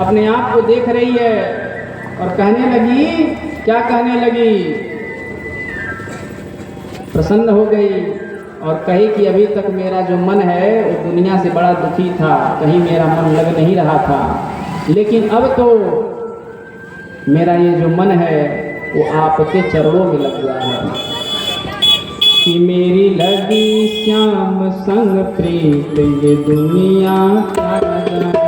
अपने आप को देख रही है और कहने लगी, क्या कहने लगी, प्रसन्न हो गई और कही कि अभी तक मेरा जो मन है वो दुनिया से बड़ा दुखी था, कहीं मेरा मन लग नहीं रहा था, लेकिन अब तो मेरा ये जो मन है वो आपके चरणों में लग गया है कि मेरी लगी श्याम संग प्रीत ये दुनिया क्या जाने।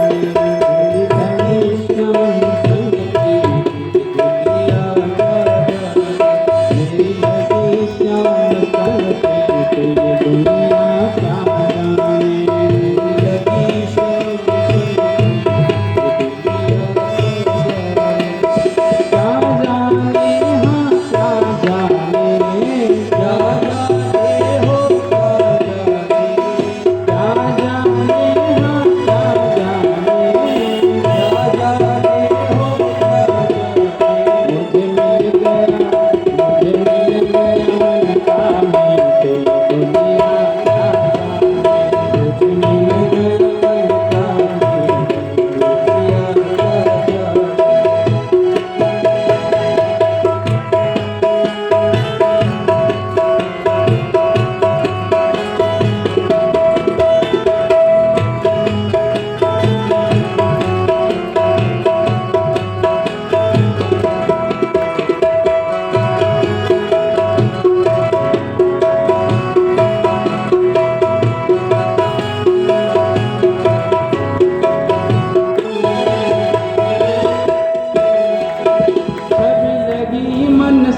मेरी लगी श्याम संग प्रीत ये दुनिया क्या जाने। मेरी लगी श्याम संग प्रीत ये दुनिया क्या जाने। मेरी लगी श्याम संग प्रीत ये दुनिया क्या जाने। हाँ क्या जाने, क्या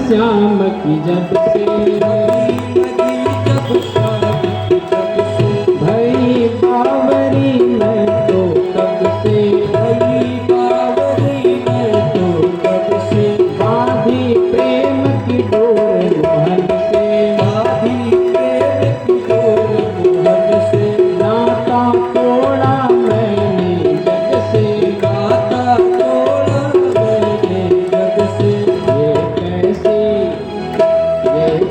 श्याम की जब से भई बावरी मैं तो कब से, भई बावरी मैं तो कब से, बाधी प्रेम की डोर मोहन से, बाधी प्रेम की डोर मोहन से, नाता तोड़ा मैंने जग से, नाता तोड़ा मैंने जग से।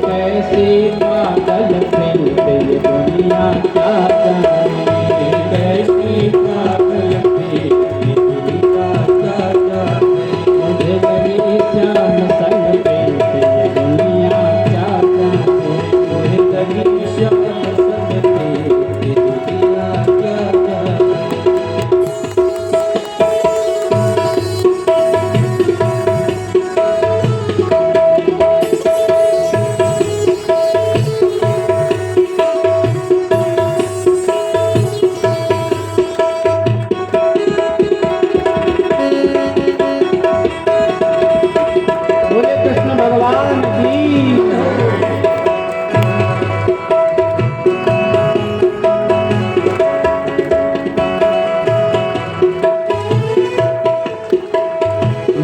कैसे पागल प्रीत ये दुनिया क्या जाने। कैसी पागल प्रीत ये दुनिया क्या जाने। मुझे लगी श्याम संग प्रीत ये दुनिया क्या जाने। मुझे लगी श्याम संग प्रीत ये दुनिया क्या जाने।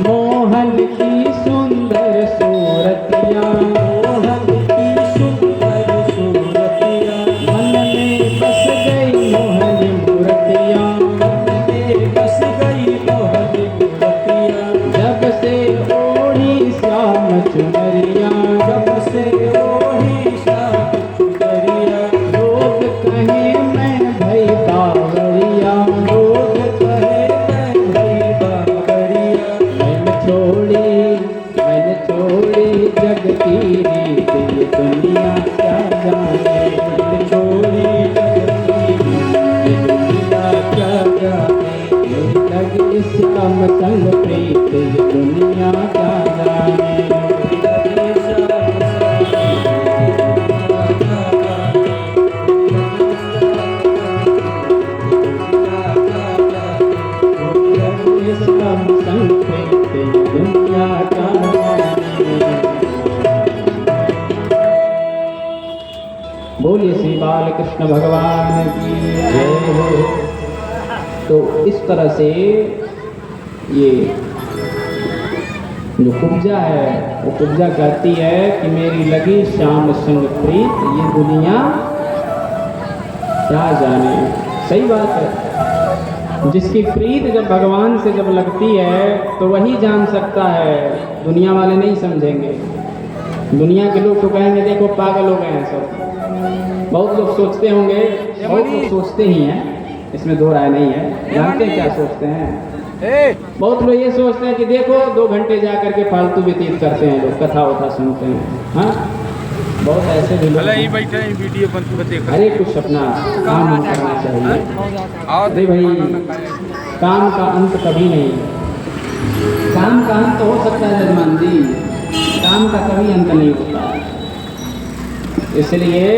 मोहन की सुंदर सूरतिया, मोहन की सुंदर सूरतिया, मन में बस गई मोहन मूर्तिया, मन में बस गई मोहन मूर्तिया। जब से ओढ़ी श्याम चुनरिया, जब से ओढ़ी श्याम चुनरिया, लोग कहे मैं भई बावरिया, लोग कहे मैं भई बावरिया। मैंने छोड़ी जग की रीत ये दुनिया क्या जाने। मैंने छोड़ी जग की रीत ये दुनिया क्या जाने। मेरी लगी श्याम संग प्रीत ये दुनिया क्या जाने। मेरी लगी श्याम संग प्रीत ये दुनिया क्या जाने। बोलिए श्री बालकृष्ण भगवान की जय हो। तो इस तरह से ये जो कुब्जा है वो कुब्जा कहती है कि मेरी लगी श्याम संग प्रीत ये दुनिया क्या जाने। सही बात है, जिसकी प्रीत जब भगवान से जब लगती है तो वही जान सकता है, दुनिया वाले नहीं समझेंगे। दुनिया के लोग तो कहेंगे देखो पागल हो गए हैं सब। बहुत लोग सोचते होंगे, बहुत लोग सोचते ही हैं, इसमें दो राय नहीं है। जानते हैं क्या सोचते हैं बहुत लोग ये सोचते हैं कि देखो 2 घंटे जा करके फालतू व्यतीत करते हैं लोग, कथा वथा सुनते हैं। हाँ, बहुत ऐसे भी लोग हैं। बैठे वीडियो देख अरे कुछ अपना काम करना चाहिए। अरे भाई, काम का अंत कभी नहीं है। काम का अंत हो सकता है जजमान जी, काम का कभी अंत नहीं होता। इसलिए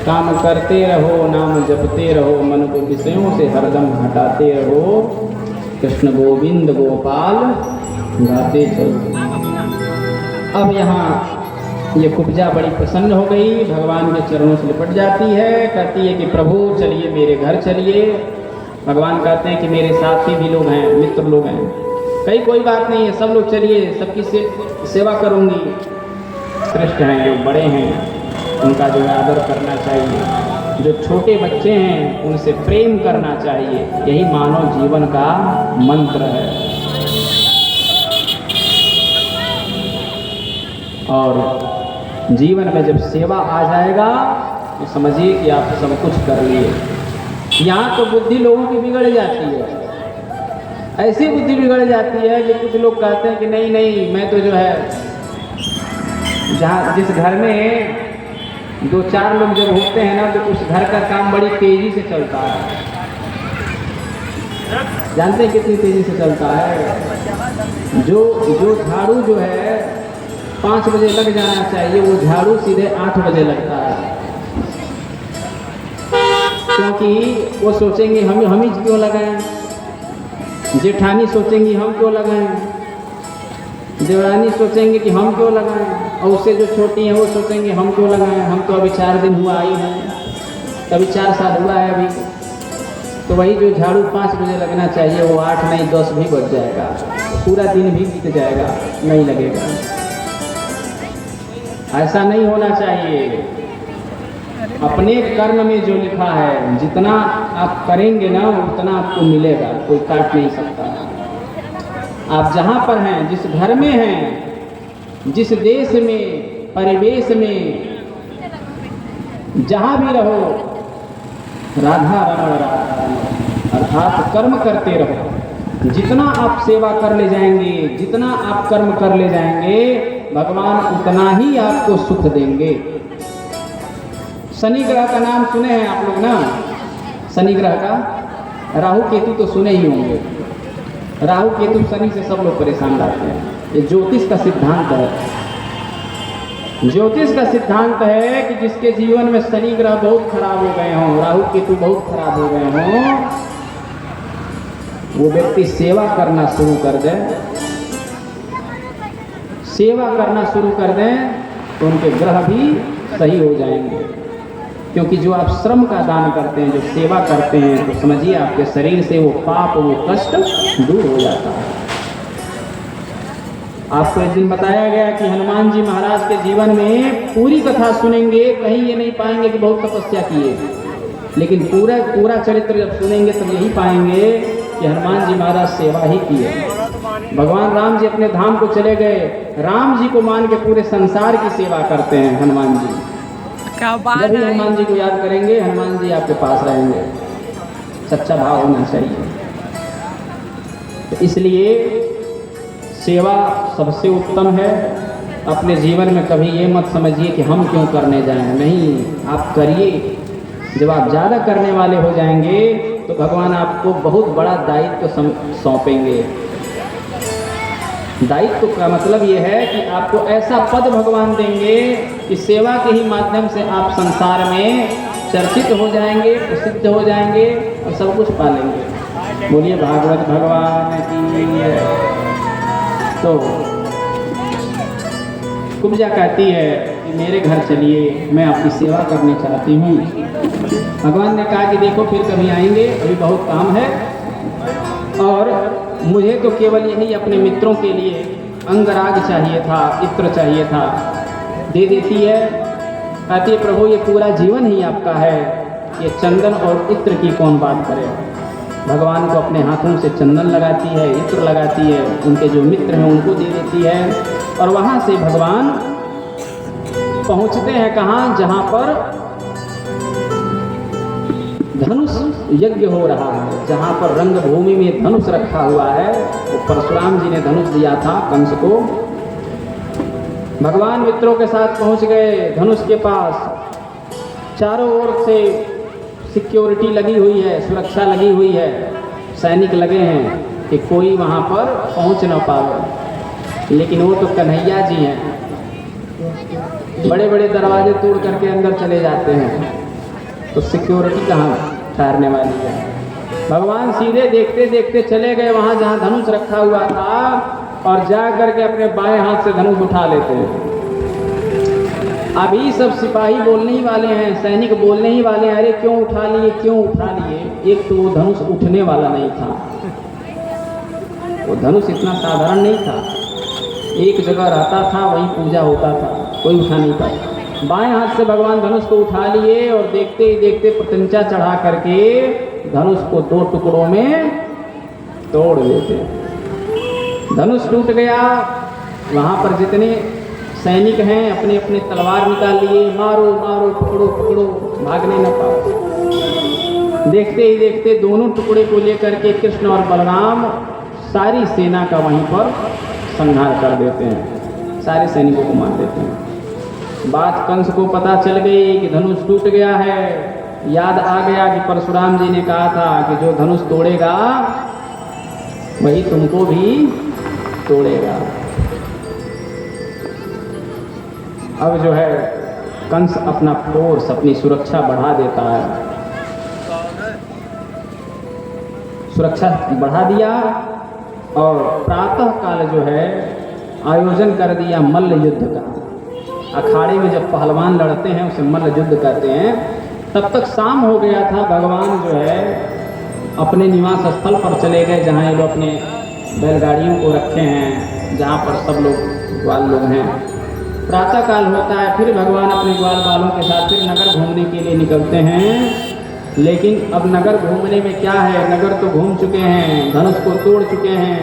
काम करते रहो, नाम जपते रहो, मन को विषयों से हरदम हटाते रहो, कृष्ण गोविंद गोपाल गाते चलो। अब यहाँ ये कुब्जा बड़ी प्रसन्न हो गई, भगवान के चरणों से लिपट जाती है, कहती है कि प्रभु चलिए मेरे घर चलिए। भगवान कहते हैं कि मेरे साथी भी लोग हैं, मित्र लोग हैं, कहीं कोई बात नहीं है, सब लोग चलिए, सबकी सेवा करूँगी। श्रेष्ठ हैं, जो बड़े हैं उनका जो है आदर करना चाहिए, जो छोटे बच्चे हैं उनसे प्रेम करना चाहिए। यही मानव जीवन का मंत्र है। और जीवन में जब सेवा आ जाएगा तो समझिए कि आप सब कुछ कर लिए। यहाँ तो बुद्धि लोगों की बिगड़ जाती है, ऐसी बुद्धि बिगड़ जाती है कि कुछ लोग कहते हैं कि नहीं नहीं, मैं तो जो है जिस घर में 2-4 लोग जब होते हैं ना, तो उस घर का काम बड़ी तेजी से चलता है। जानते हैं कितनी तेजी से चलता है? जो झाड़ू जो है 5 बजे लग जाना चाहिए, वो झाड़ू सीधे 8 बजे लगता है, क्योंकि वो सोचेंगे हम ही क्यों लगाएं, जेठानी सोचेंगी हम क्यों लगाएं, देवरानी सोचेंगे कि हम क्यों लगाएं, और उससे जो छोटी हैं वो सोचेंगे हम क्यों लगाएं, हम तो अभी 4 दिन हुआ आई हैं, कभी 4 साल हुआ है अभी। तो वही जो झाड़ू 5 बजे लगना चाहिए वो 8 नहीं 10 भी बज जाएगा, पूरा दिन भी बीत जाएगा, नहीं लगेगा। ऐसा नहीं होना चाहिए। अपने कर्म में जो लिखा है, जितना आप करेंगे ना उतना आपको मिलेगा, कोई काट नहीं सकता। आप जहाँ पर हैं, जिस घर में हैं, जिस देश में, परिवेश में, जहाँ भी रहो, राधा रमण राधा रमण अर्थात कर्म करते रहो। जितना आप सेवा कर ले जाएंगे, जितना आप कर्म कर ले जाएंगे, भगवान उतना ही आपको सुख देंगे। शनि ग्रह का नाम सुने हैं आप लोग ना? शनि ग्रह का, राहु केतु तो सुने ही होंगे। राहु केतु शनि से सब लोग परेशान रहते हैं। ये ज्योतिष का सिद्धांत है। ज्योतिष का सिद्धांत है कि जिसके जीवन में शनि ग्रह बहुत खराब हो गए हों, राहु केतु बहुत खराब हो गए हों, वो व्यक्ति सेवा करना शुरू कर दे, सेवा करना शुरू कर दें तो उनके ग्रह भी सही हो जाएंगे। क्योंकि जो आप श्रम का दान करते हैं, जो सेवा करते हैं, तो समझिए आपके शरीर से वो पाप, वो कष्ट दूर हो जाता है। आपको एक दिन बताया गया कि हनुमान जी महाराज के जीवन में पूरी कथा सुनेंगे, कहीं ये नहीं पाएंगे कि बहुत तपस्या किए, लेकिन पूरा चरित्र जब सुनेंगे तब यही पाएंगे कि हनुमान जी महाराज सेवा ही किए। भगवान राम जी अपने धाम को चले गए, राम जी को मान के पूरे संसार की सेवा करते हैं हनुमान जी। जब भी हनुमान जी को याद करेंगे, हनुमान जी आपके पास रहेंगे। सच्चा भाव होना चाहिए। तो इसलिए सेवा सबसे उत्तम है। अपने जीवन में कभी ये मत समझिए कि हम क्यों करने जाएं, नहीं, आप करिए। जब आप ज़्यादा करने वाले हो जाएंगे तो भगवान आपको बहुत बड़ा दायित्व सौंपेंगे। दायित्व का मतलब ये है कि आपको ऐसा पद भगवान देंगे कि सेवा के ही माध्यम से आप संसार में चर्चित हो जाएंगे, प्रसिद्ध हो जाएंगे और सब कुछ पालेंगे। बोलिए भागवत भगवान की। तो कुब्जा कहती है कि मेरे घर चलिए, मैं आपकी सेवा करनी चाहती हूँ। भगवान ने कहा कि देखो फिर कभी आएंगे, अभी बहुत काम है, और मुझे तो केवल यही अपने मित्रों के लिए अंगराग चाहिए था, इत्र चाहिए था। दे देती है। कहती है प्रभु ये पूरा जीवन ही आपका है, ये चंदन और इत्र की कौन बात करे। भगवान को अपने हाथों से चंदन लगाती है, इत्र लगाती है, उनके जो मित्र हैं उनको दे देती है, और वहाँ से भगवान पहुँचते हैं कहाँ? जहाँ पर धनुष यज्ञ हो रहा है, जहाँ पर रंगभूमि में धनुष रखा हुआ है। वो परशुराम जी ने धनुष दिया था कंस को। भगवान मित्रों के साथ पहुंच गए धनुष के पास। चारों ओर से सिक्योरिटी लगी हुई है, सुरक्षा लगी हुई है, सैनिक लगे हैं कि कोई वहाँ पर पहुँच न पावे। लेकिन वो तो कन्हैया जी हैं, बड़े बड़े दरवाजे तोड़ करके अंदर चले जाते हैं, तो सिक्योरिटी कहाँ ठहरने वाली है। भगवान सीधे देखते देखते चले गए वहाँ जहाँ धनुष रखा हुआ था और जा करके अपने बाएं हाथ से धनुष उठा लेते हैं। अभी सब सिपाही बोलने ही वाले हैं, सैनिक बोलने ही वाले हैं, अरे क्यों उठा लिए, क्यों उठा लिए। एक तो वो धनुष उठने वाला नहीं था, वो धनुष इतना साधारण नहीं था, एक जगह रहता था, वहीं पूजा होता था, कोई उठा नहीं पाया। बाएं हाथ से भगवान धनुष को उठा लिए और देखते ही देखते प्रत्यंचा चढ़ा करके धनुष को 2 टुकड़ों में तोड़ देते। धनुष टूट गया। वहाँ पर जितने सैनिक हैं अपने अपने तलवार निकाल लिए, मारो मारो, पकड़ो पकड़ो, भागने न पाओ। देखते ही देखते दोनों टुकड़े को लेकर के कृष्ण और बलराम सारी सेना का वहीं पर संहार कर देते हैं, सारे सैनिकों को मार देते हैं। बात कंस को पता चल गई कि धनुष टूट गया है। याद आ गया कि परशुराम जी ने कहा था कि जो धनुष तोड़ेगा वही तुमको भी तोड़ेगा। अब जो है कंस अपना फोर्स, अपनी सुरक्षा बढ़ा देता है। सुरक्षा बढ़ा दिया और प्रातः काल जो है आयोजन कर दिया मल्ल युद्ध का। अखाड़े में जब पहलवान लड़ते हैं उसे मल्ल युद्ध कहते हैं। तब तक शाम हो गया था। भगवान जो है अपने निवास स्थल पर चले गए, जहाँ ये लोग अपने बैलगाड़ियों को रखे हैं, जहाँ पर सब लोग ग्वाल लोग हैं। प्रातः काल होता है, फिर भगवान अपने ग्वाल बालों के साथ फिर नगर घूमने के लिए निकलते हैं। लेकिन अब नगर घूमने में क्या है, नगर तो घूम चुके हैं, धनुष को तोड़ चुके हैं।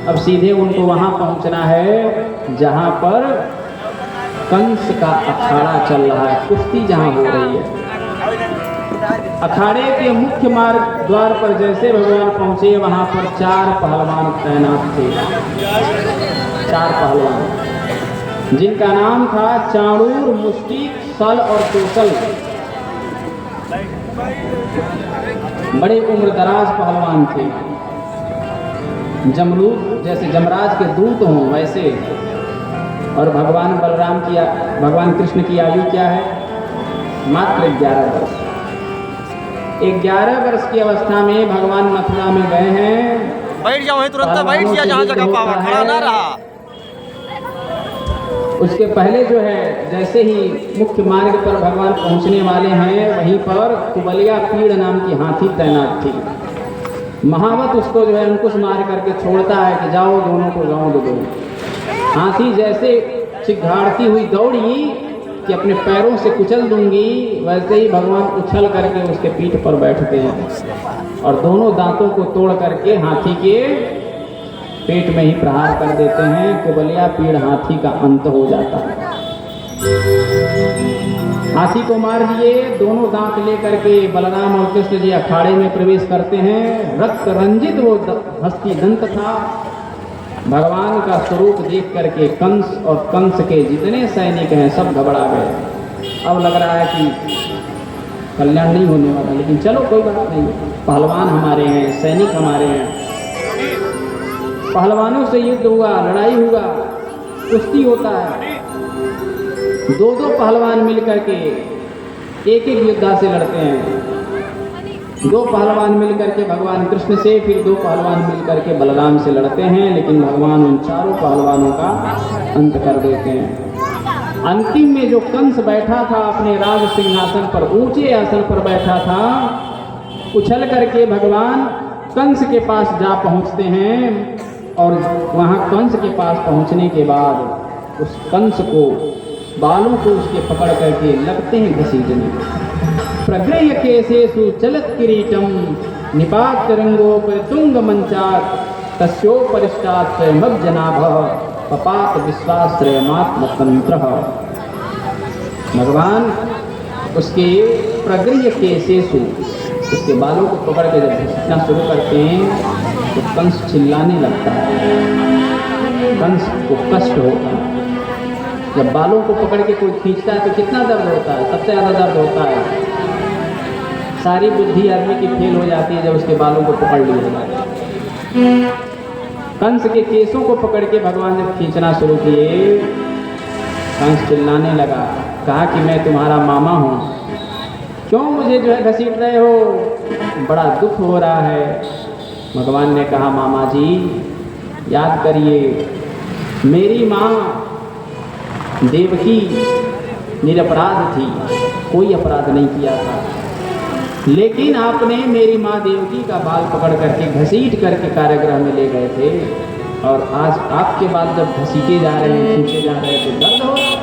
अब सीधे उनको वहाँ पहुँचना है जहाँ पर कंस का अखाड़ा चल रहा है, कुश्ती जहाँ हो रही है। अखाड़े के मुख्य मार्ग द्वार पर जैसे भगवान पहुंचे, वहां पर 4 पहलवान तैनात थे। 4 पहलवान जिनका नाम था चाणूर, मुष्टिक, सल और तोसल। बड़े उम्रदराज पहलवान थे। जमरूद जैसे जमराज के दूत हों वैसे। और भगवान बलराम की, भगवान कृष्ण की आयु क्या है? मात्र 11 वर्ष। 11 वर्ष की अवस्था में भगवान मथुरा में गए हैं। बैठ जाओ, तुरंत बैठ गया जहाँ जगह पावा, खड़ा ना रहा। उसके पहले जो है जैसे ही मुख्य मार्ग पर भगवान पहुंचने वाले हैं, वहीं पर कुबलिया पीड़ नाम की हाथी तैनात थी। महावत उसको जो है अंकुश मार करके छोड़ता है कि जाओ, दोनों को गाँव दो। हाथी जैसे चिघाड़ती हुई दौड़ी कि अपने पैरों से कुचल दूंगी, वैसे ही भगवान उछल करके उसके पीठ पर बैठते हैं और दोनों दांतों को तोड़ करके हाथी के पेट में ही प्रहार कर देते हैं। कुबलिया पीड़ हाथी का अंत हो जाता है। हाथी को मार दिए। दोनों दांत लेकर के बलराम और कृष्ण जी अखाड़े में प्रवेश करते हैं। रक्त रंजित वो हस्ती दंत था। भगवान का स्वरूप देख करके कंस और कंस के जितने सैनिक हैं सब घबरा गए। अब लग रहा है कि कल्याण नहीं होने वाला, लेकिन चलो कोई बात नहीं, पहलवान हमारे हैं, सैनिक हमारे हैं। पहलवानों से युद्ध हुआ, लड़ाई हुआ, कुश्ती होता है। 2-2 पहलवान मिलकर के एक योद्धा से लड़ते हैं। 2 पहलवान मिलकर के भगवान कृष्ण से, फिर 2 पहलवान मिलकर के बलराम से लड़ते हैं, लेकिन भगवान उन 4 पहलवानों का अंत कर देते हैं। अंतिम में जो कंस बैठा था अपने राज सिंहासन पर, ऊंचे आसन पर बैठा था, उछल करके भगवान कंस के पास जा पहुंचते हैं। और वहां कंस के पास पहुंचने के बाद उस कंस को, बालों को उसके पकड़ करके लगते हैं घसीटने। प्रगृह्य केशेषु चलत किरीटम निपात रंगोपरितुंग मंचात् तस्योपरिष्टात् स्वयमब्जनाभः पपात विश्वाश्रयमात्म तंत्र। भगवान उसके प्रगृह्य केशेषु, उसके बालों को पकड़ के जब घसीटना शुरू करते हैं तो कंस चिल्लाने लगता है, कंस को कष्ट होता है। जब बालों को पकड़ के कोई खींचता है तो कितना दर्द होता है, सबसे ज़्यादा दर्द होता है। सारी बुद्धि आदमी की फेल हो जाती है जब उसके बालों को पकड़ लिया जाता है। कंस के केसों को पकड़ के भगवान जब खींचना शुरू किए, कंस चिल्लाने लगा, कहा कि मैं तुम्हारा मामा हूँ, क्यों मुझे जो है घसीट रहे हो, बड़ा दुख हो रहा है। भगवान ने कहा, मामा जी याद करिए, मेरी माँ देवकी निरपराध थी, कोई अपराध नहीं किया था, लेकिन आपने मेरी माँ देवकी का बाल पकड़ करके घसीट करके कारागृह में ले गए थे, और आज आपके बाल जब घसीटे जा रहे हैं, खींचे जा रहे हैं, तो दर्द हो रहा है।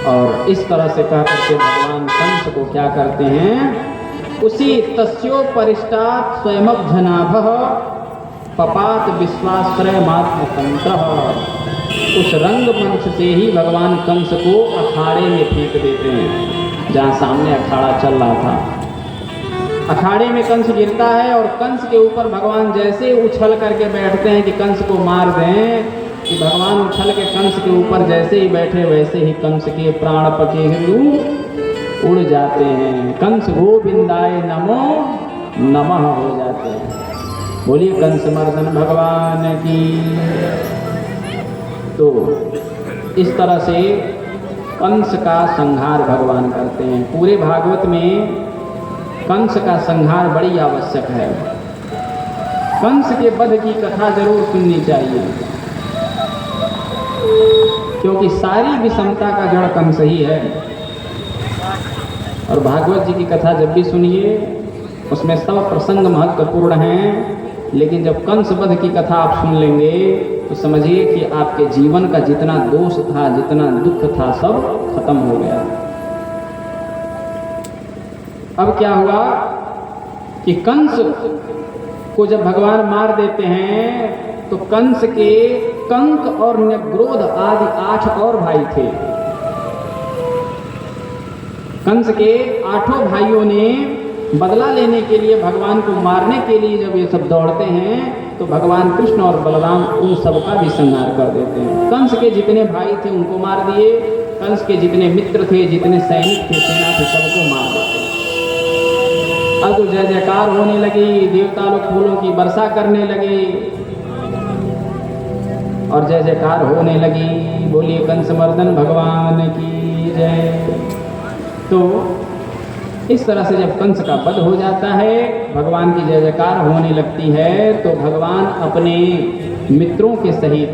और इस तरह से कह करके भगवान कंस को क्या करते हैं, उसी तस्योपरिष्टात् स्वयमभ्जनाभः पपात विश्वाश्रय मात्र तंत्र, उस रंगमंच से ही भगवान कंस को अखाड़े में फेंक देते हैं, जहाँ सामने अखाड़ा चल रहा था। अखाड़े में कंस गिरता है और कंस के ऊपर भगवान जैसे उछल करके बैठते हैं कि कंस को मार दें, कि भगवान उछल के कंस के ऊपर जैसे ही बैठे वैसे ही कंस के प्राण पखेरु उड़ जाते हैं। कंस गोविंदाय नमो नमः हो जाते हैं। बोलिए कंस मर्दन भगवान की। तो इस तरह से कंस का संहार भगवान करते हैं। पूरे भागवत में कंस का संहार बड़ी आवश्यक है। कंस के वध की कथा जरूर सुननी चाहिए, क्योंकि सारी विषमता का जड़ कंस ही है। और भागवत जी की कथा जब भी सुनिए, उसमें सब प्रसंग महत्वपूर्ण हैं, लेकिन जब कंस वध की कथा आप सुन लेंगे तो समझिए कि आपके जीवन का जितना दोष था, जितना दुख था, सब खत्म हो गया। अब क्या हुआ कि कंस को जब भगवान मार देते हैं तो कंस के कंक और नग्रोध आदि 8 और भाई थे। कंस के 8 भाइयों ने बदला लेने के लिए, भगवान को मारने के लिए जब ये सब दौड़ते हैं तो भगवान कृष्ण और बलराम उन सबका भी संहार कर देते हैं। कंस के जितने भाई थे उनको मार दिए, कंस के जितने मित्र थे, जितने सैनिक थे, सेना थे, सबको मार देते हैं। अब तो जय जयकार होने लगी, देवता लोग फूलों की वर्षा करने लगे और जय जयकार होने लगी। बोलिए कंस मर्दन भगवान की जय। तो इस तरह से जब कंस का वध हो जाता है, भगवान की जय जयकार होने लगती है, तो भगवान अपने मित्रों के सहित,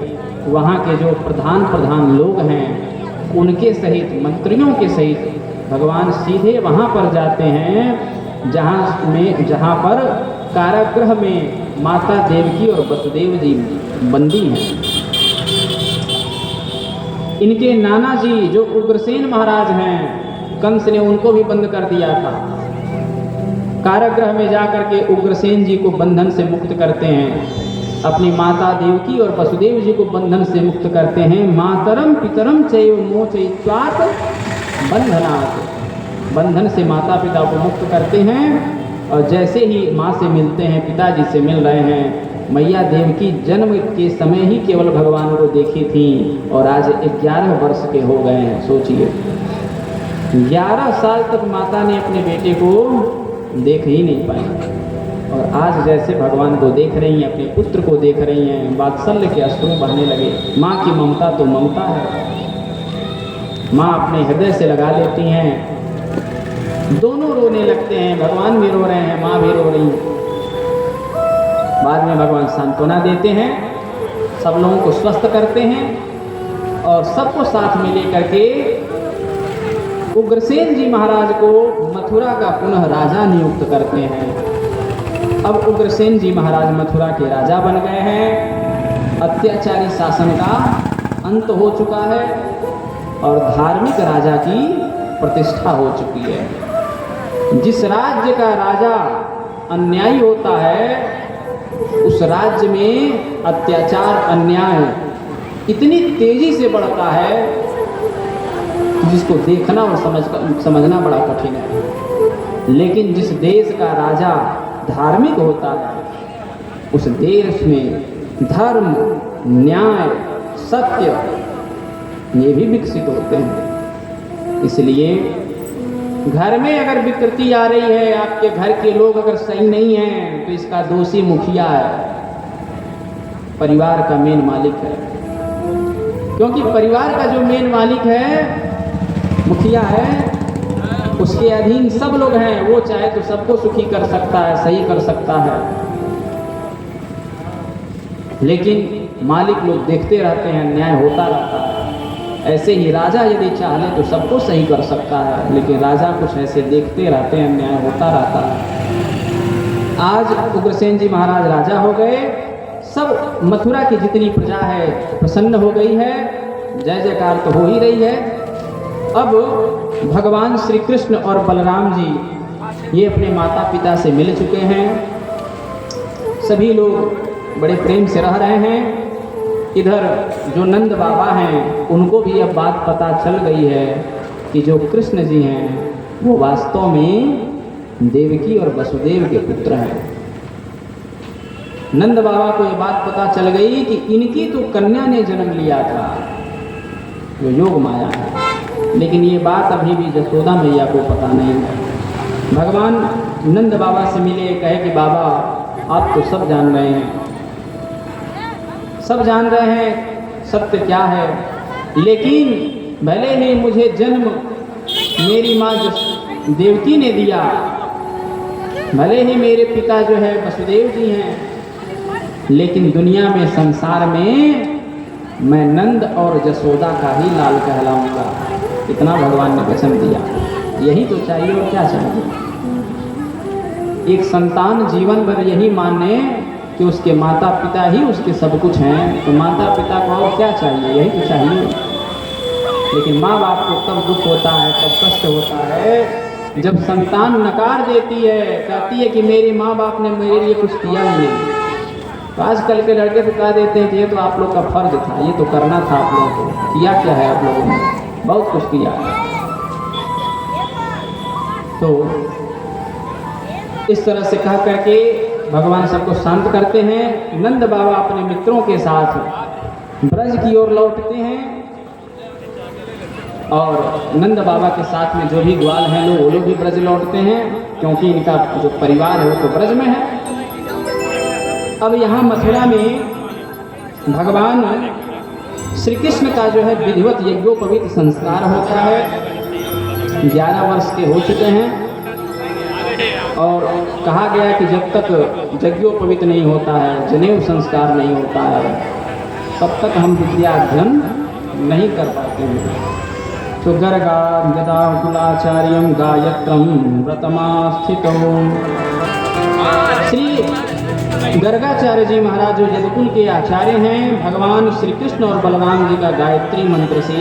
वहाँ के जो प्रधान लोग हैं उनके सहित, मंत्रियों के सहित भगवान सीधे वहाँ पर जाते हैं जहाँ पर कारागृह में माता देवकी और वसुदेव जी बंदी हैं। इनके नाना जी जो उग्रसेन महाराज हैं, कंस ने उनको भी बंद कर दिया था। कारागृह में जाकर के उग्रसेन जी को बंधन से मुक्त करते हैं, अपनी माता देवकी और वसुदेव जी को बंधन से मुक्त करते हैं। मातरम पितरम चैव मोचयित्वात् बंधनात्, बंधन से माता पिता को मुक्त करते हैं। और जैसे ही माँ से मिलते हैं, पिताजी से मिल रहे हैं, मैया देवकी जन्म के समय ही केवल भगवान को देखी थी और आज 11 वर्ष के हो गए हैं। सोचिए 11 साल तक माता ने अपने बेटे को देख ही नहीं पाई, और आज जैसे भगवान को देख रही हैं, अपने पुत्र को देख रही हैं, वात्सल्य के अश्रु बहने लगे। माँ की ममता तो ममता है, माँ अपने हृदय से लगा लेती हैं। दोनों रोने लगते हैं, भगवान भी रो रहे हैं, माँ भी रो रही है। बाद में भगवान सांत्वना देते हैं, सब लोगों को स्वस्थ करते हैं और सबको साथ में लेकर के उग्रसेन जी महाराज को मथुरा का पुनः राजा नियुक्त करते हैं। अब उग्रसेन जी महाराज मथुरा के राजा बन गए हैं। अत्याचारी शासन का अंत हो चुका है और धार्मिक राजा की प्रतिष्ठा हो चुकी है। जिस राज्य का राजा अन्यायी होता है, उस राज्य में अत्याचार, अन्याय इतनी तेजी से बढ़ता है जिसको देखना और समझना बड़ा कठिन है। लेकिन जिस देश का राजा धार्मिक होता है उस देश में धर्म, न्याय, सत्य ये भी विकसित होते हैं। इसलिए घर में अगर विकृति आ रही है, आपके घर के लोग अगर सही नहीं हैं, तो इसका दोषी मुखिया है, परिवार का मेन मालिक है। क्योंकि परिवार का जो मेन मालिक है, मुखिया है, उसके अधीन सब लोग हैं। वो चाहे तो सबको सुखी कर सकता है, सही कर सकता है। लेकिन मालिक लोग देखते रहते हैं, न्याय होता रहता है। ऐसे ही राजा यदि चाहे तो सबको सही कर सकता है, लेकिन राजा कुछ ऐसे देखते रहते हैं, न्याय होता रहता है। आज उग्रसेन जी महाराज राजा हो गए, सब मथुरा की जितनी प्रजा है प्रसन्न हो गई है, जय जयकार तो हो ही रही है। अब भगवान श्री कृष्ण और बलराम जी ये अपने माता पिता से मिल चुके हैं। सभी लोग बड़े प्रेम से रह रहे हैं। इधर जो नंद बाबा हैं उनको भी अब बात पता चल गई है कि जो कृष्ण जी हैं वो वास्तव में देवकी और वसुदेव के पुत्र हैं। नंद बाबा को ये बात पता चल गई कि इनकी तो कन्या ने जन्म लिया था, जो योग माया है। लेकिन ये बात अभी भी जसोदा मैया को पता नहीं है। भगवान नंद बाबा से मिले, कहे कि बाबा आप तो सब जान रहे हैं, सब जान रहे हैं सत्य क्या है, लेकिन भले ही मुझे जन्म मेरी माँ देवकी ने दिया, भले ही मेरे पिता जो है वसुदेव जी हैं, लेकिन दुनिया में, संसार में मैं नंद और जसोदा का ही लाल कहलाऊंगा। इतना भगवान ने वचन दिया। यही तो चाहिए और क्या चाहिए। एक संतान जीवन भर यही माने कि उसके माता पिता ही उसके सब कुछ हैं, तो माता पिता को और क्या चाहिए, यही तो चाहिए। लेकिन माँ बाप को तब दुख होता है, तब कष्ट होता है जब संतान नकार देती है, कहती है कि मेरे माँ बाप ने मेरे लिए कुछ किया ही नहीं। तो आजकल के लड़के तो कह देते हैं कि ये तो आप लोग का फर्ज था, ये तो करना था आप लोगों को। किया क्या है आप लोगों ने? बहुत कुछ किया है। तो इस तरह से कह करके भगवान सबको शांत करते हैं। नंद बाबा अपने मित्रों के साथ ब्रज की ओर लौटते हैं और नंद बाबा के साथ में जो भी ग्वाल हैं लोग, वो लोग भी ब्रज लौटते हैं, क्योंकि इनका जो परिवार है वो तो ब्रज में है। अब यहाँ मथुरा में भगवान श्री कृष्ण का जो है विधिवत यज्ञोपवीत संस्कार होता है। 11 वर्ष के हो चुके हैं और कहा गया कि जब तक यज्ञोपवीत नहीं होता है, जनेऊ संस्कार नहीं होता है, तब तक हम विद्या अध्ययन नहीं कर पाते हैं। तो गर्गा यदा कुलाचार्यम गायत्रम व्रतमास्थितो, श्री गर्गाचार्य जी महाराज जो यदुकुल के आचार्य हैं, भगवान श्री कृष्ण और बलराम जी का गायत्री मंत्र से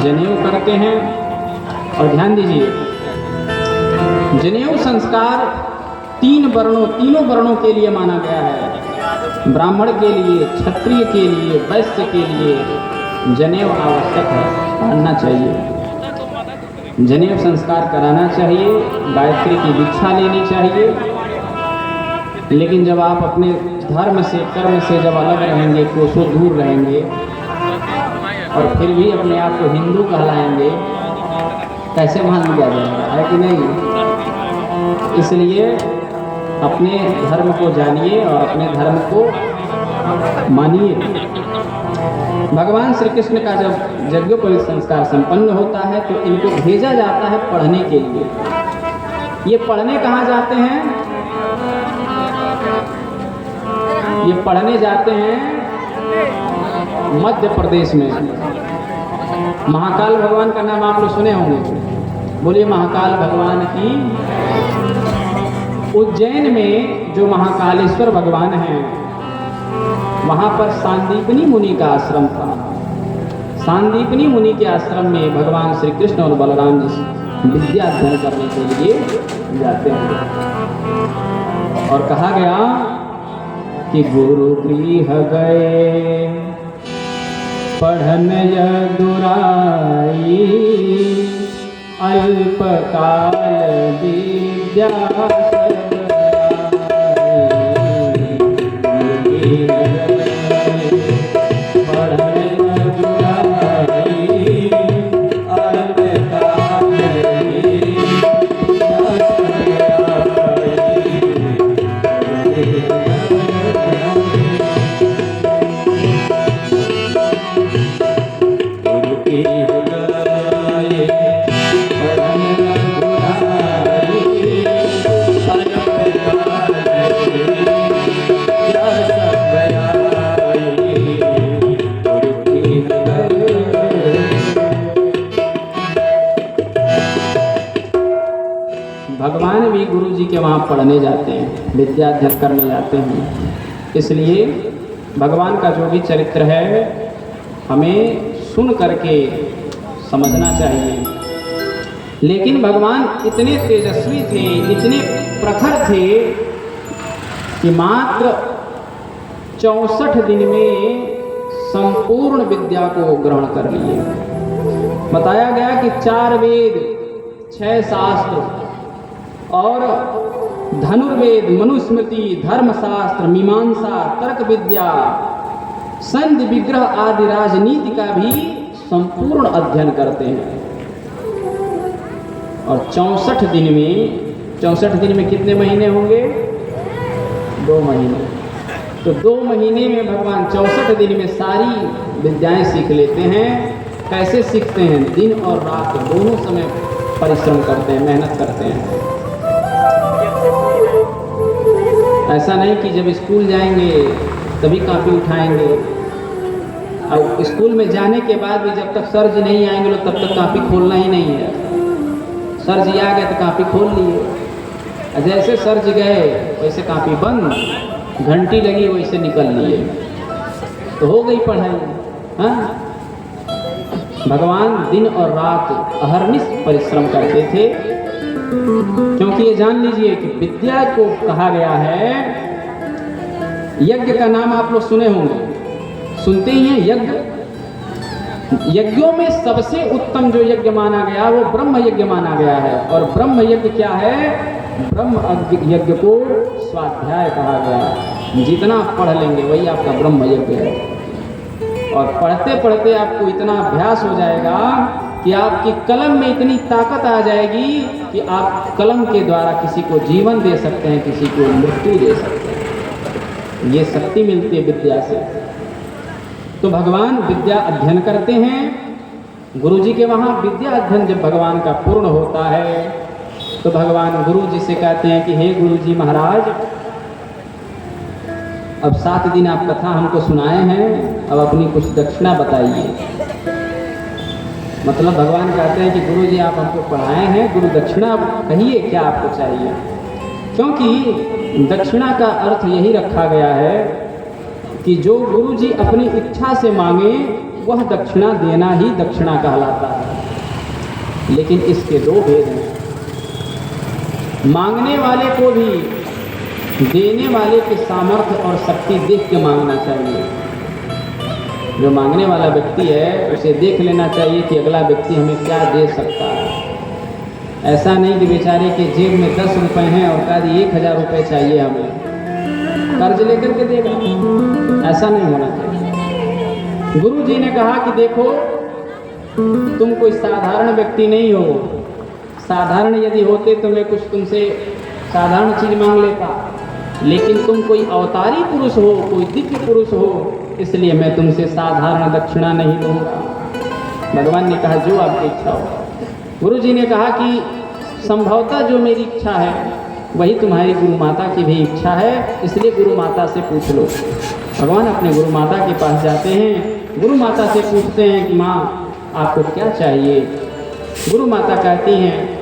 जनेऊ करते हैं। और ध्यान दीजिए, जनेऊ संस्कार तीनों वर्णों के लिए माना गया है। ब्राह्मण के लिए, क्षत्रिय के लिए, वैश्य के लिए जनेऊ आवश्यक है, पढ़ना चाहिए। जनेऊ संस्कार कराना चाहिए, गायत्री की दीक्षा लेनी चाहिए। लेकिन जब आप अपने धर्म से, कर्म से जब अलग रहेंगे, कोसों दूर रहेंगे और फिर भी अपने आप को हिंदू कहलाएंगे, कैसे मान लिया जाएगा, है कि नहीं? इसलिए अपने धर्म को जानिए और अपने धर्म को मानिए। भगवान श्री कृष्ण का जब यज्ञोपवीत संस्कार संपन्न होता है तो इनको भेजा जाता है पढ़ने के लिए। ये पढ़ने कहाँ जाते हैं? ये पढ़ने जाते हैं मध्य प्रदेश में। महाकाल भगवान का नाम आप लोग सुने होंगे, बोलिए महाकाल भगवान की। उज्जैन में जो महाकालेश्वर भगवान हैं, वहाँ पर सांदीपनी मुनि का आश्रम था। सांदीपनी मुनि के आश्रम में भगवान श्री कृष्ण और बलराम जी विद्या अध्ययन करने के लिए जाते हैं। और कहा गया कि गुरु गृह गए पढ़न यदुराई, अल्पकाल भी विद्या भगवान भी गुरु जी के वहाँ पढ़ने जाते हैं, विद्या अध्ययन करने जाते हैं। इसलिए भगवान का जो भी चरित्र है हमें सुन करके समझना चाहिए। लेकिन भगवान इतने तेजस्वी थे, इतने प्रखर थे कि मात्र 64 दिन में संपूर्ण विद्या को ग्रहण कर लिए। बताया गया कि 4 वेद, 6 शास्त्र और धनुर्वेद, मनुस्मृति, धर्मशास्त्र, मीमांसा, तर्क विद्या, संधि विग्रह आदि राजनीति का भी संपूर्ण अध्ययन करते हैं। और 64 दिन में कितने महीने होंगे? 2 महीने। तो 2 महीने में भगवान 64 दिन में सारी विद्याएं सीख लेते हैं। कैसे सीखते हैं? दिन और रात दोनों समय परिश्रम करते हैं, मेहनत करते हैं। ऐसा नहीं कि जब स्कूल जाएंगे तभी कॉपी उठाएंगे, और स्कूल में जाने के बाद भी जब तक सर जी नहीं आएंगे तब तक कॉपी खोलना ही नहीं है। सर जी आ गए तो कॉपी खोल लिए, जैसे सर जी गए वैसे कॉपी बंद, घंटी लगी वैसे निकल लिए, तो हो गई पढ़ाई। हाँ, भगवान दिन और रात अहर्निश परिश्रम करते थे, क्योंकि ये जान लीजिए कि विद्या को कहा गया है। यज्ञ का नाम आप लोग सुने होंगे, सुनते ही हैं यज्ञ। यज्ञों में सबसे उत्तम जो यज्ञ माना गया वो ब्रह्म यज्ञ माना गया है। और ब्रह्म यज्ञ क्या है? ब्रह्म यज्ञ को स्वाध्याय कहा गया। जितना आप पढ़ लेंगे वही आपका ब्रह्म यज्ञ है। और पढ़ते पढ़ते आपको इतना अभ्यास हो जाएगा कि आपकी कलम में इतनी ताकत आ जाएगी कि आप कलम के द्वारा किसी को जीवन दे सकते हैं, किसी को मृत्यु दे सकते हैं। ये शक्ति मिलती है विद्या से। तो भगवान विद्या अध्ययन करते हैं। गुरु जी के वहाँ विद्या अध्ययन जब भगवान का पूर्ण होता है तो भगवान गुरु जी से कहते हैं कि हे गुरु जी महाराज, अब 7 दिन आप कथा हमको सुनाए हैं, अब अपनी कुछ दक्षिणा बताइए। मतलब भगवान कहते हैं कि गुरु जी आप हमको पढ़ाए हैं, गुरु दक्षिणा कहिए क्या आपको चाहिए। क्योंकि दक्षिणा का अर्थ यही रखा गया है कि जो गुरु जी अपनी इच्छा से मांगे वह दक्षिणा देना ही दक्षिणा कहलाता है। लेकिन इसके 2 भेद हैं। मांगने वाले को भी देने वाले के सामर्थ्य और शक्ति देख के मांगना चाहिए। जो मांगने वाला व्यक्ति है उसे देख लेना चाहिए कि अगला व्यक्ति हमें क्या दे सकता है। ऐसा नहीं कि बेचारे के जेब में 10 रुपए हैं और कहा 1000 रुपये चाहिए हमें, कर्ज लेकर के देगा। ऐसा नहीं होना चाहिए। गुरु जी ने कहा कि देखो, तुम कोई साधारण व्यक्ति नहीं हो। साधारण यदि होते तो मैं कुछ तुमसे साधारण चीज मांग लेता, लेकिन तुम कोई अवतारी पुरुष हो, कोई दिव्य पुरुष हो, इसलिए मैं तुमसे साधारण दक्षिणा नहीं लूँगा। भगवान ने कहा जो आपकी इच्छा हो। गुरु जी ने कहा कि संभवतः जो मेरी इच्छा है वही तुम्हारी गुरु माता की भी इच्छा है, इसलिए गुरु माता से पूछ लो। भगवान अपने गुरु माता के पास जाते हैं, गुरु माता से पूछते हैं कि माँ आपको क्या चाहिए। गुरु माता कहती हैं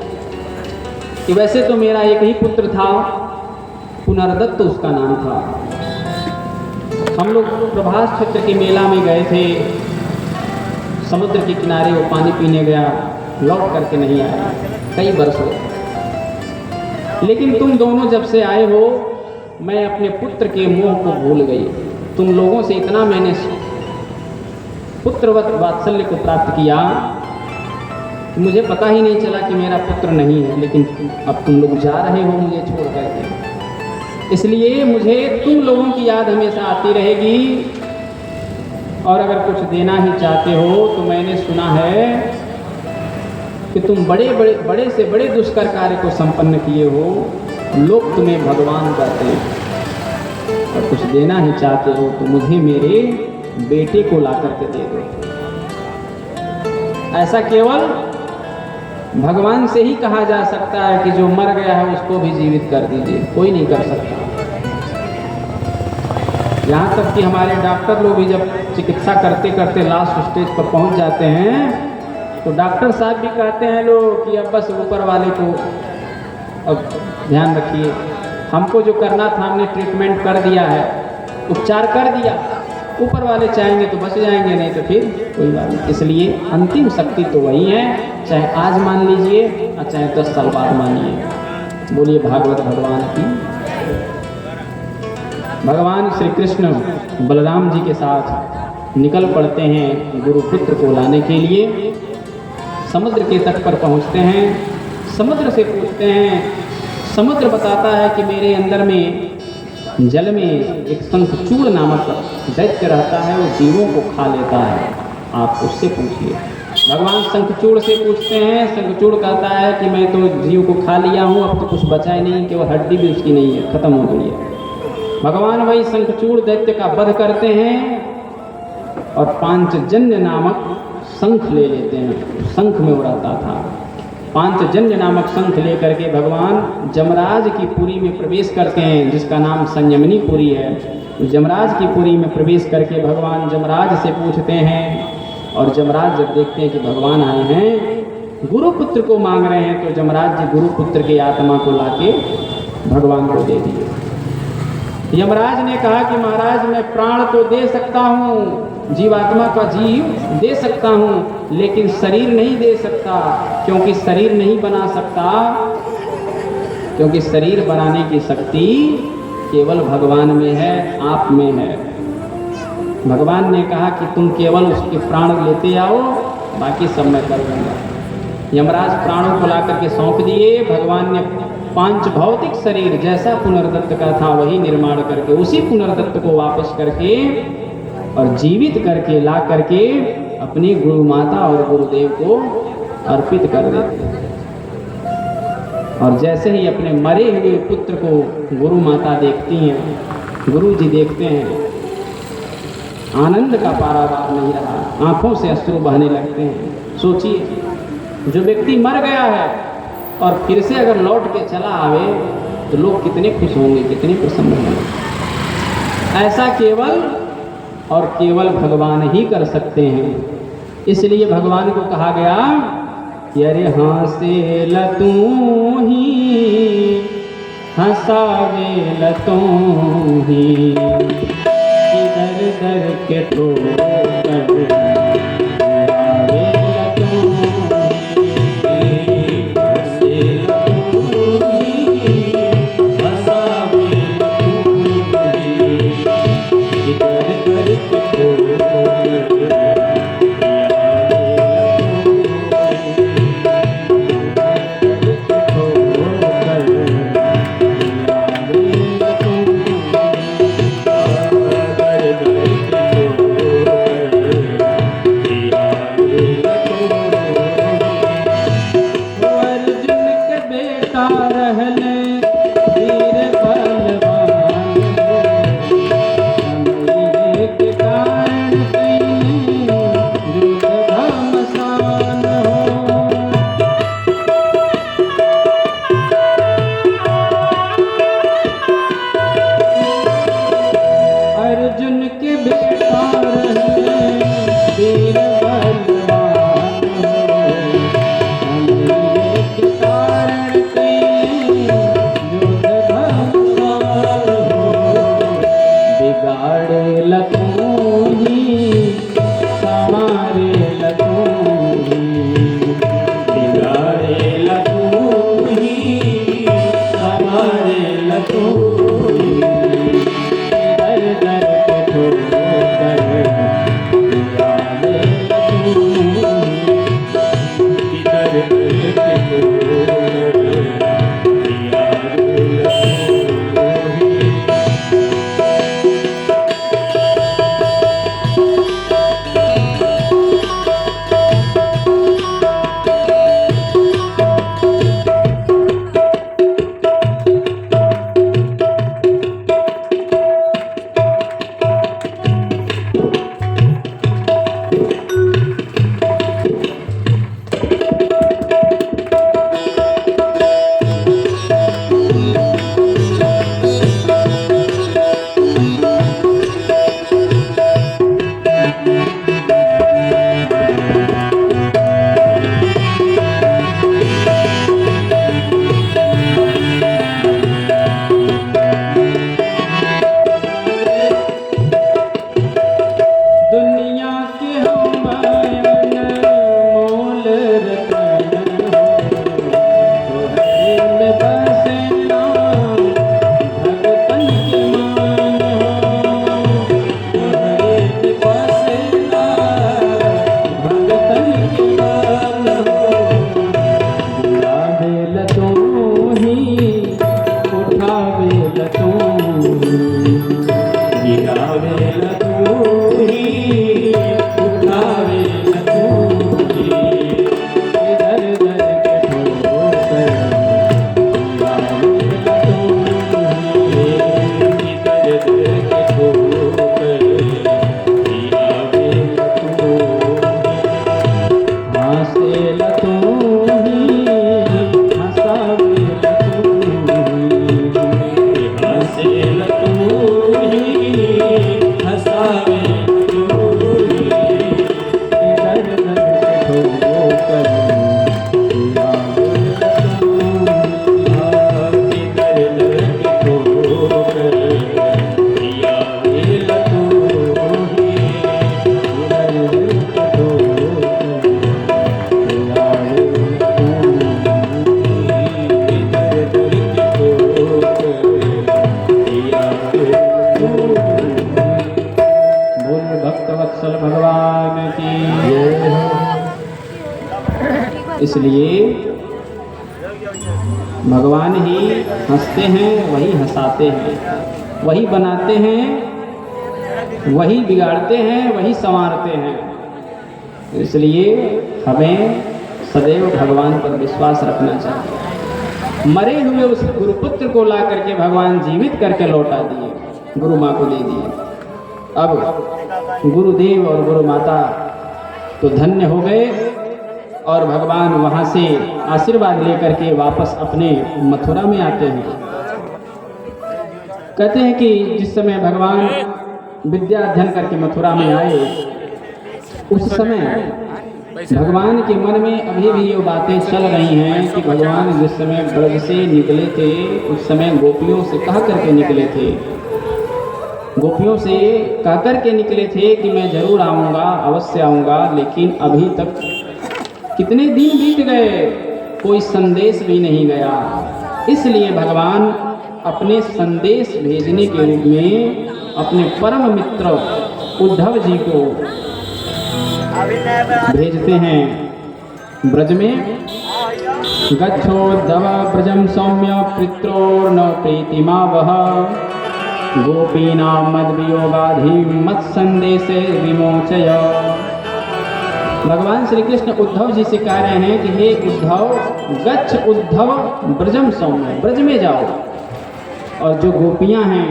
कि वैसे तो मेरा एक ही पुत्र था, पुनर्दत्त उसका नाम था। हम लोग प्रभास क्षेत्र के मेला में गए थे, समुद्र के किनारे वो पानी पीने गया, लौट करके नहीं आया, कई वर्ष हो। लेकिन तुम दोनों जब से आए हो मैं अपने पुत्र के मोह को भूल गई। तुम लोगों से इतना मैंने पुत्रवत वात्सल्य को प्राप्त किया कि मुझे पता ही नहीं चला कि मेरा पुत्र नहीं है, लेकिन अब तुम लोग जा रहे हो मुझे छोड़ करके, इसलिए मुझे तुम लोगों की याद हमेशा आती रहेगी। और अगर कुछ देना ही चाहते हो तो मैंने सुना है कि तुम बड़े से बड़े दुष्कर कार्य को संपन्न किए हो, लोग तुम्हें भगवान कहते हैं। और कुछ देना ही चाहते हो तो मुझे मेरे बेटे को ला करके दे दो। ऐसा केवल भगवान से ही कहा जा सकता है कि जो मर गया है उसको भी जीवित कर दीजिए, कोई नहीं कर सकता। यहाँ तक कि हमारे डॉक्टर लोग भी जब चिकित्सा करते करते लास्ट स्टेज पर पहुँच जाते हैं तो डॉक्टर साहब भी कहते हैं लोग कि अब बस ऊपर वाले को अब ध्यान रखिए, हमको जो करना था हमने ट्रीटमेंट कर दिया है, उपचार कर दिया, ऊपर वाले चाहेंगे तो बच जाएंगे, नहीं तो फिर कोई बात नहीं। इसलिए अंतिम शक्ति तो वही है, चाहे आज मान लीजिए और चाहे 10 साल बाद मानिए। बोलिए भागवत भगवान की। भगवान श्री कृष्ण बलराम जी के साथ निकल पड़ते हैं गुरुपुत्र को लाने के लिए। समुद्र के तट पर पहुंचते हैं, समुद्र से पूछते हैं। समुद्र बताता है कि मेरे अंदर में जल में एक शंखचूड़ नामक दैत्य रहता है, वो जीवों को खा लेता है, आप उससे पूछिए। भगवान शंखचूड़ से पूछते हैं। शंखचूड़ कहता है कि मैं तो जीव को खा लिया हूँ, अब तो कुछ बचा ही नहीं, केवल हड्डी भी उसकी नहीं है, खत्म हो गई है। भगवान वही शंखचूड़ दैत्य का वध करते हैं और पांचजन्य नामक शंख ले लेते हैं। शंख में उड़ाता था। पांचजन्य नामक शंख लेकर के भगवान जमराज की पुरी में प्रवेश करते हैं, जिसका नाम संयमनी पुरी है। जमराज की पुरी में प्रवेश करके भगवान जमराज से पूछते हैं, और जमराज जब देखते हैं कि भगवान आए हैं, गुरुपुत्र को मांग रहे हैं, तो जमराज जी गुरुपुत्र की आत्मा को लाके भगवान को दे दिए। यमराज ने कहा कि महाराज मैं प्राण तो दे सकता हूँ, जीवात्मा का जीव दे सकता हूँ, लेकिन शरीर नहीं दे सकता, क्योंकि शरीर नहीं बना सकता, क्योंकि शरीर बनाने की शक्ति केवल भगवान में है, आप में है। भगवान ने कहा कि तुम केवल उसके प्राण लेते आओ, बाकी सब मैं कर दूंगा। यमराज प्राणों को ला करके सौंप दिए। भगवान ने 5 भौतिक शरीर जैसा पुनर्दत्त का था वही निर्माण करके उसी पुनर्दत्त को वापस करके और जीवित करके ला करके अपनी गुरु माता और गुरुदेव को अर्पित कर देते। और जैसे ही अपने मरे हुए पुत्र को गुरु माता देखती हैं, गुरु जी देखते हैं, आनंद का पारावार नहीं रहा, आंखों से अश्रु बहने लगते हैं। सोचिए, जो व्यक्ति मर गया है और फिर से अगर लौट के चला आवे तो लोग कितने खुश होंगे, कितने प्रसन्न होंगे। ऐसा केवल और केवल भगवान ही कर सकते हैं। इसलिए भगवान को कहा गया कि अरे हंसे लतू ही हंसावे लतू ही, दर दर के ठोकर इसलिए भगवान ही हंसते हैं, वही हंसाते हैं, वही बनाते हैं, वही बिगाड़ते हैं, वही संवारते हैं। इसलिए हमें सदैव भगवान पर विश्वास रखना चाहिए। मरे हुए उस गुरुपुत्र को ला करके भगवान जीवित करके लौटा दिए, गुरु माँ को दे दिए। अब गुरुदेव और गुरु माता तो धन्य हो गए और भगवान वहाँ से आशीर्वाद लेकर के वापस अपने मथुरा में आते हैं। कहते हैं कि जिस समय भगवान विद्या अध्ययन करके मथुरा में आए, उस समय भगवान के मन में अभी भी ये बातें चल रही हैं कि भगवान जिस समय ब्रज से निकले थे, उस समय गोपियों से कह करके निकले थे, गोपियों से कह करके निकले थे कि मैं जरूर आऊँगा, अवश्य आऊँगा, लेकिन अभी तक कितने दिन बीत गए, कोई संदेश भी नहीं गया। इसलिए भगवान अपने संदेश भेजने के रूप में अपने परम मित्र उद्धव जी को भेजते हैं ब्रज में। गच्छोद्धव ब्रजम सौम्य पित्रोर्न प्रीतिमा वह गोपीनां मद्वियोगाधि मत संदेश विमोचय। भगवान श्री कृष्ण उद्धव जी से कह रहे हैं कि हे उद्धव, गच्छ उद्धव ब्रजम सौम्य, ब्रज में जाओ और जो गोपियां हैं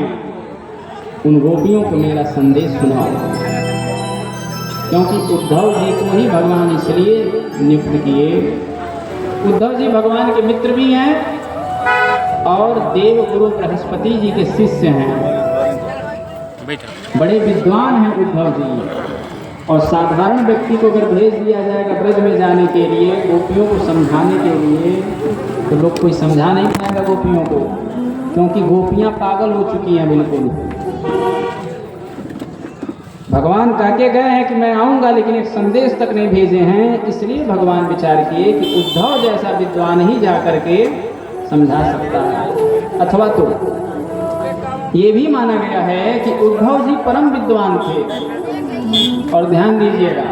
उन गोपियों को मेरा संदेश सुनाओ। क्योंकि उद्धव जी को ही भगवान इसलिए नियुक्त किए। उद्धव जी भगवान के मित्र भी हैं और देव गुरु बृहस्पति जी के शिष्य हैं, बड़े विद्वान हैं उद्धव जी। और साधारण व्यक्ति को अगर भेज दिया जाएगा ब्रज में जाने के लिए, गोपियों को समझाने के लिए, तो लोग कोई समझा नहीं पाएगा गोपियों को, क्योंकि गोपियां पागल हो चुकी हैं बिल्कुल। भगवान कह के गए हैं कि मैं आऊँगा, लेकिन एक संदेश तक नहीं भेजे हैं। इसलिए भगवान विचार किए कि उद्धव जैसा विद्वान ही जा करके समझा सकता है। अथवा तो ये भी माना गया है कि उद्धव जी परम विद्वान थे। और ध्यान दीजिएगा,